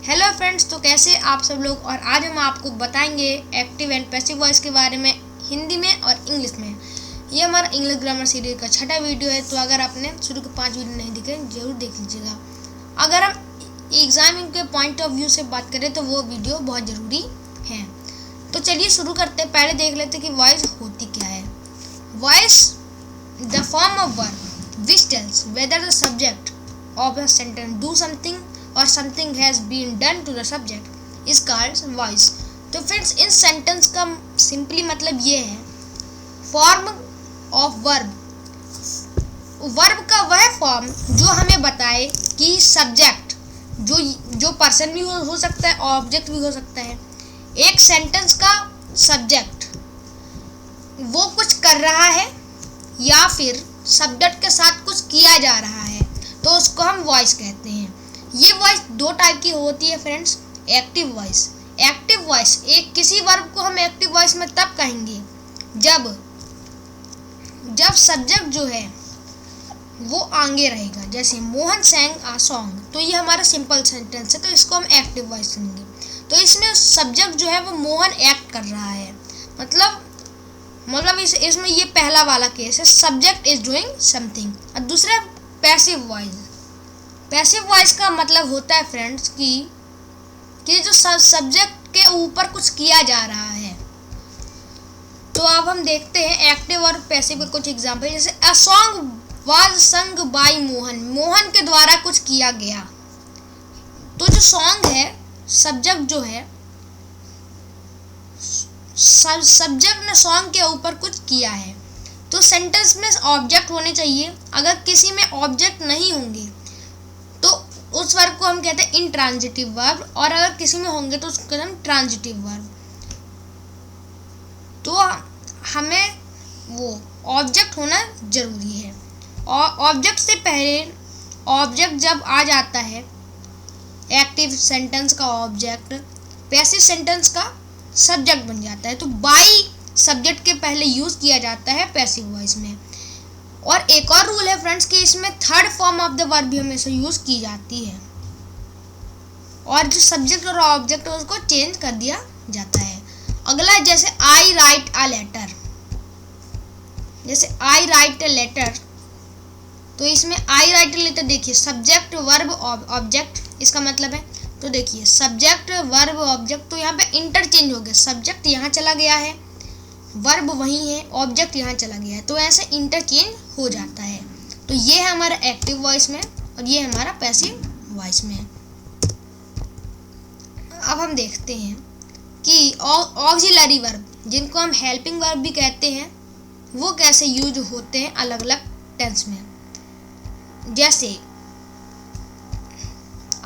Hello friends, तो कैसे आप सब लोग। और आज हम आपको बताएंगे एक्टिव एंड पैसिव वॉइस के बारे में हिंदी में और इंग्लिश में। ये हमारा इंग्लिश ग्रामर सीरीज का छठा वीडियो है। तो अगर आपने शुरू के 5 वीडियो नहीं दिखे जरूर देख लीजिएगा। अगर हम एग्जामिंग के पॉइंट ऑफ व्यू से बात करें तो वो वीडियो बहुत ज़रूरी है। तो चलिए शुरू करते हैं। पहले देख लेते हैं कि वॉइस होती क्या है। Voice the form of verb which tells whether the subject of a sentence do something or something has been done to the subject is called voice। तो फ्रेंड्स इन सेंटेंस का सिंपली मतलब ये है, फॉर्म ऑफ वर्ब, वर्ब का वह form जो हमें बताए कि सब्जेक्ट जो पर्सन भी हो सकता है, ऑब्जेक्ट भी हो सकता है। एक सेंटेंस का सब्जेक्ट वो कुछ कर रहा है या फिर सब्जेक्ट के साथ कुछ किया जा रहा है तो उसको हम वॉइस कहते हैं। ये वॉइस दो टाइप की होती है friends. Active voice, active voice एक किसी वर्ब को हम एक्टिव वॉइस में तब कहेंगे जब सब्जेक्ट जो है वो आगे रहेगा। जैसे मोहन सैंग आ सॉन्ग, तो ये हमारा सिंपल सेंटेंस है तो इसको हम एक्टिव वॉइस कहेंगे। तो इसमें सब्जेक्ट जो है वो मोहन एक्ट कर रहा है, मतलब इसमें ये पहला वाला केस है, सब्जेक्ट इज डूइंग समथिंग। और दूसरा पैसिव वॉइस, पैसिव वॉइस का मतलब होता है फ्रेंड्स कि जो सब्जेक्ट के ऊपर कुछ किया जा रहा है। तो अब हम देखते हैं एक्टिव और पैसिव के कुछ एग्जांपल। जैसे a song was sung by Mohan, Mohan के द्वारा कुछ किया गया। तो जो सॉन्ग है, सब्जेक्ट जो है, सब्जेक्ट ने सॉन्ग के ऊपर कुछ किया है। तो सेंटेंस में ऑब्जेक्ट होने चाहिए। अगर किसी में ऑब्जेक्ट नहीं होंगे तो उस वर्ब को हम कहते हैं इंट्रांजिटिव वर्ब, और अगर किसी में होंगे तो उसको कहते हैं हम ट्रांजिटिव वर्ब। तो हमें वो ऑब्जेक्ट होना जरूरी है। और ऑब्जेक्ट से पहले, ऑब्जेक्ट जब आ जाता है, एक्टिव सेंटेंस का ऑब्जेक्ट पैसिव सेंटेंस का सब्जेक्ट बन जाता है। तो बाई सब्जेक्ट के पहले यूज किया जाता है पैसिव वॉइस में। और एक और रूल है फ्रेंड्स कि इसमें third form of the verb भी हमेशा यूज की जाती है, और जो सब्जेक्ट और ऑब्जेक्ट है उसको चेंज कर दिया जाता है। अगला जैसे आई राइट अ लेटर, जैसे आई राइट अ लेटर, तो इसमें आई राइट अ लेटर देखिए सब्जेक्ट वर्ब ऑब्जेक्ट, इसका मतलब है। तो देखिए सब्जेक्ट वर्ब ऑब्जेक्ट, तो यहाँ पे इंटरचेंज हो गया, सब्जेक्ट यहाँ चला गया है, वर्ब वही है, ऑब्जेक्ट यहाँ चला गया है, तो ऐसे इंटरचेंज हो जाता है। तो ये है हमारा एक्टिव वॉइस में और ये हमारा पैसिव वॉइस में। अब हम देखते हैं कि ऑक्सिलरी वर्ब, जिनको हम हेल्पिंग वर्ब भी कहते हैं, वो कैसे यूज होते हैं अलग अलग टेंस में। जैसे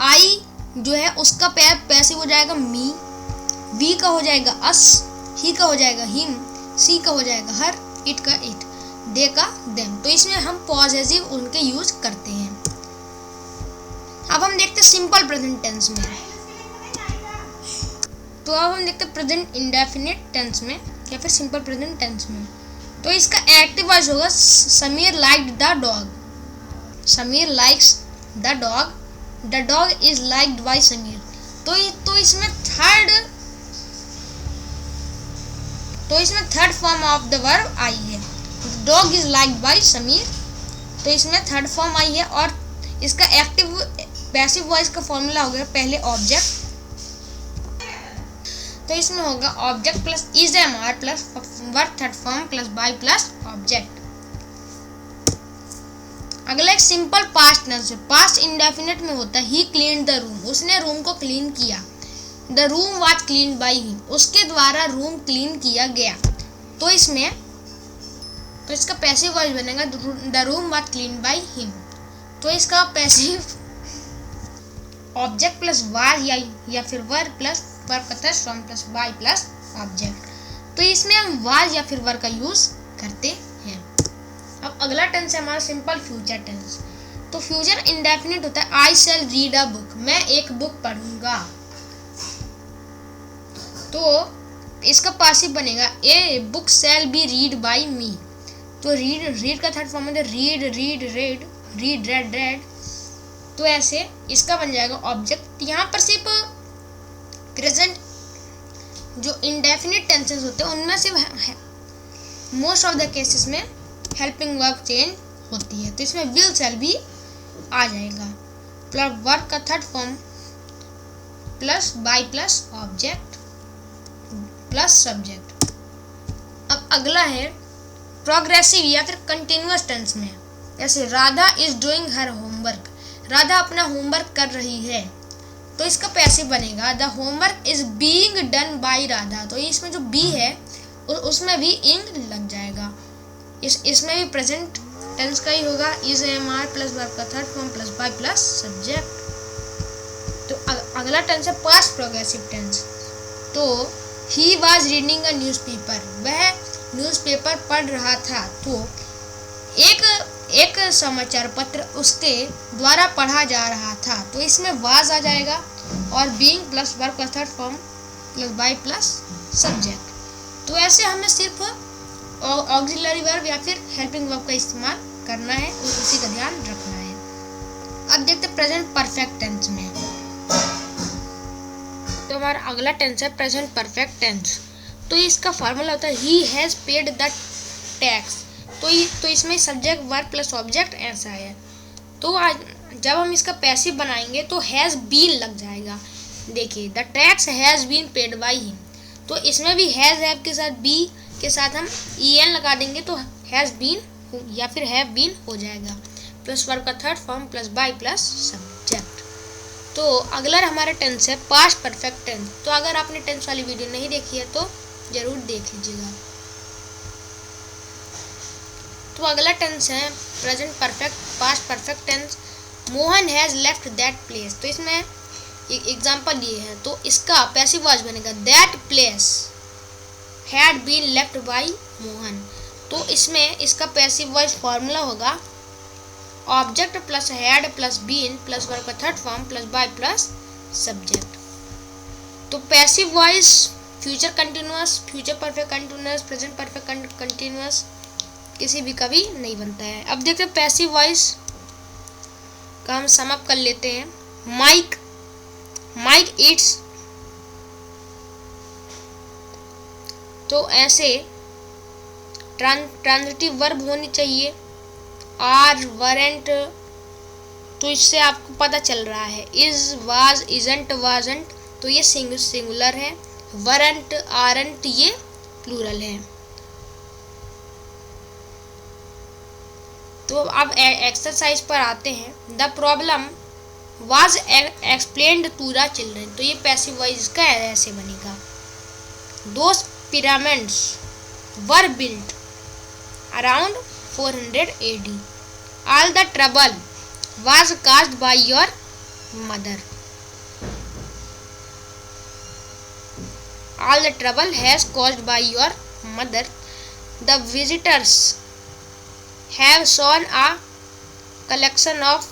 आई जो है उसका पैसिव हो जाएगा मी, वी का हो जाएगा अस, ही का हो जाएगा हिम, सी का हो जाएगा हर, इट का इट, दे का देम। तो इसमें हम पॉसेसिव उनके यूज करते हैं। अब हम देखते हैं सिंपल प्रेजेंट टेंस में। तो अब हम देखते हैं प्रेजेंट इंडेफिनिट टेंस में या फिर सिंपल प्रेजेंट टेंस में। तो इसका एक्टिव वॉइस होगा Sameer liked the dog, Sameer likes the dog, the dog is liked by Sameer. तो इसमें third form of the verb आई है, dog is liked by Sameer. तो इसमें थर्ड फॉर्म आई है। और इसका एक्टिव पैसिव वॉइस का फॉर्मूला हो गया पहले ऑब्जेक्ट, तो इसमें होगा object plus is am are plus verb third form plus by plus object. अगला एक सिंपल पास्ट टेंस है। पास्ट इंडेफिनिट में होता है ही क्लीन्ड द रूम, उसने रूम को क्लीन किया। The room was clean by him, उसके द्वारा रूम क्लीन किया गया। तो इसका पैसिव वॉइस बनेगा the room was clean bye him. तो इसका पैसिव ऑब्जेक्ट प्लस वाज या फिर वर्ब प्लस वर्ब का third form plus by plus object. तो इसमें हम वाज या फिर वर्ब का यूज करते हैं। अब अगला टेंस है हमारा सिंपल फ्यूचर टेंस। तो फ्यूचर इंडेफिनिट होता है आई शैल रीड अ बुक, मैं एक बुक पढ़ूंगा। तो इसका पासिव बनेगा a book shall be read by me. तो रीड का थर्ड फॉर्म है read, read read, read read read. तो ऐसे इसका बन जाएगा ऑब्जेक्ट। यहाँ पर सिर्फ प्रेजेंट जो इंडेफिनिट टेंसेस होते हैं उनमें सिर्फ मोस्ट ऑफ द केसेस में हेल्पिंग वर्ब चेंज होती है, तो इसमें विल शैल भी आ जाएगा। प्लस वर्ब का third form plus by plus object plus subject. अब अगला है प्रोग्रेसिव या फिर कंटिन्यूअस टेंस में, जैसे Radha is doing her homework, Radha अपना होमवर्क कर रही है, तो इसका पैसिव बनेगा the homework is being done by Radha. तो इसमें जो बी है उसमें भी इंग लग जाएगा। इसमें भी प्रेजेंट टेंस का ही होगा, is am are plus verb का third form plus by plus subject. तो अगला टेंस है पास्ट प्रोग्रेसिव टेंस। तो he was reading a newspaper, वह न्यूज़पेपर पढ़ रहा था, तो एक समाचार पत्र उसके द्वारा पढ़ा जा रहा था, तो इसमें वाज आ जाएगा और बीइंग प्लस वर्ब का third form plus by plus subject. तो ऐसे हमें सिर्फ ऑक्सिलरी वर्ब या फिर हेल्पिंग वर्ब का इस्तेमाल करना है, उसी का ध्यान रखना है। अब देखते हैं प्रेजेंट परफेक्ट टेंस में। तो हमारा अगला टेंस है प्रेजेंट परफेक्ट टेंस। तो इसका फार्मूला होता है he has paid the tax. तो इसमें सब्जेक्ट वर्ब प्लस ऑब्जेक्ट ऐसा है। तो आज जब हम इसका पैसिव बनाएंगे तो हैज़ बीन लग जाएगा। देखिए the tax has been paid by him, तो इसमें भी हैज़ हैव के साथ बी के साथ हम en लगा देंगे तो हैज़ बीन या फिर हैव बीन हो जाएगा, प्लस वर्ब का third form plus by plus subject. तो अगला हमारा टेंस है पास्ट परफेक्ट टेंस। तो अगर आपने टेंस वाली वीडियो नहीं देखी है तो जरूर देख लीजिएगा। तो अगला टेंस है present perfect past perfect tense. Mohan has left that place, तो इसमें एग्जाम्पल ये है, तो इसका पैसिव वॉइस बनेगा that place had been left by Mohan. तो इसमें इसका पैसिव वॉइस फॉर्मूला होगा object plus had plus been plus verb का third form plus by plus subject. तो passive voice future continuous, future perfect continuous, present perfect continuous किसी भी कभी नहीं बनता है। अब देखते हैं पैसिव वॉइस का हम सम अप कर लेते हैं। माइक ईट्स, तो ऐसे ट्रांजिटिव वर्ब होनी चाहिए आर वरेंट, तो इससे आपको पता चल रहा है इज वाज इजंट वाजंट, तो ये सिंगुलर है, वरंट आरंट ये प्लूरल है। तो अब एक्सरसाइज पर आते हैं। The problem was explained to the children, तो ये पैसिव वॉइस का ऐसे बनेगा those pyramids were built around 400 AD। All the trouble was caused by your mother. All the trouble has caused by your mother. The visitors have shown a collection of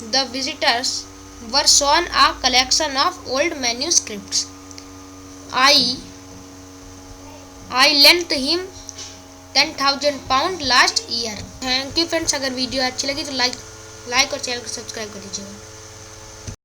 The visitors were shown a collection of old manuscripts. I lent him 10,000 pounds last year. Thank you friends. अगर video अच्छी लगी तो like और channel को subscribe कर दीजिएगा।